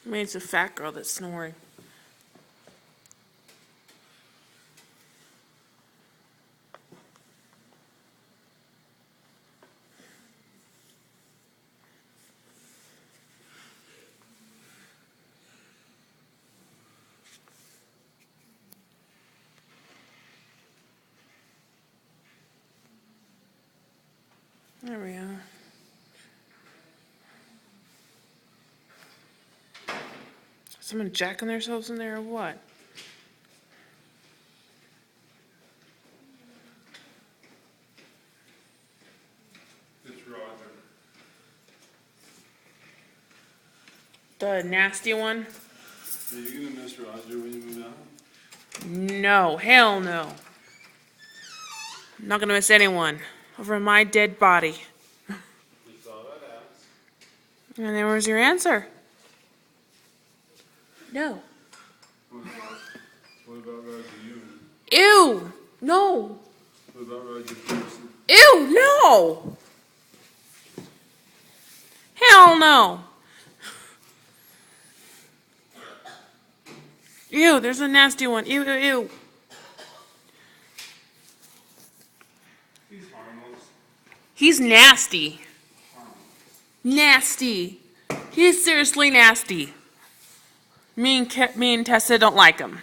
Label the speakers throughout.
Speaker 1: Maybe it's a fat girl that's snoring. There we are. Someone jacking themselves in there or what?
Speaker 2: It's Roger.
Speaker 1: The nasty one?
Speaker 2: Are you gonna miss Roger when you move out?
Speaker 1: No, hell no. I'm not gonna miss anyone over my dead body.
Speaker 2: You saw that ass.
Speaker 1: And there was your answer. No.
Speaker 2: What about Roger Ewan?
Speaker 1: Ew! No!
Speaker 2: What about Roger Pearson?
Speaker 1: Ew! No! Hell no! Ew, there's a nasty one. Ew, ew, ew.
Speaker 2: He's harmless.
Speaker 1: He's nasty. Nasty. He's seriously nasty. Me and Tessa don't like him.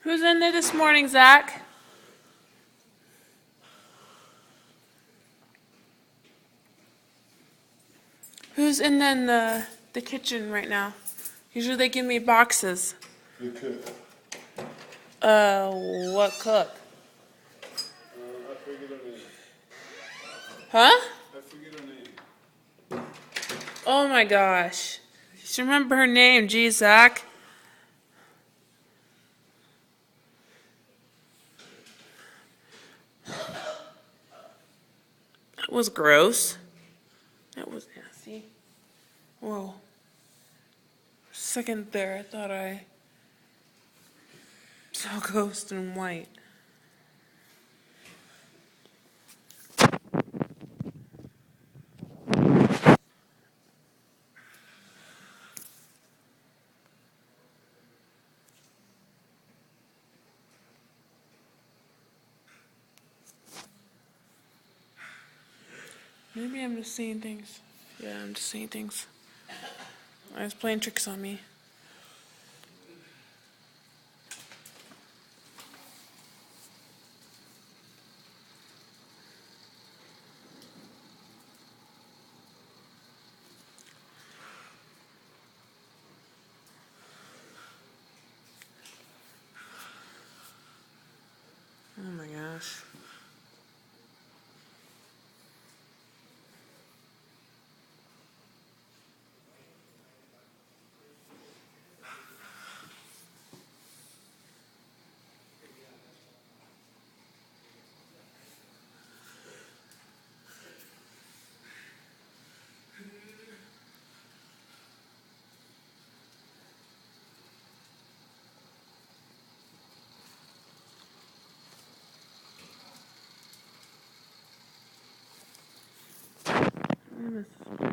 Speaker 1: Who's in there this morning, Zach? Who's in the kitchen right now? Usually they give me boxes.
Speaker 2: The cook.
Speaker 1: What cook?
Speaker 2: I figured her name.
Speaker 1: Huh?
Speaker 2: I figured her name.
Speaker 1: Oh my gosh. You should remember her name, geez, Zach. That was gross. That was nasty. Whoa. Second there, I thought I saw a ghost in white. Maybe I'm just seeing things. Yeah, I'm just seeing things. I was playing tricks on me. Oh my gosh. I missed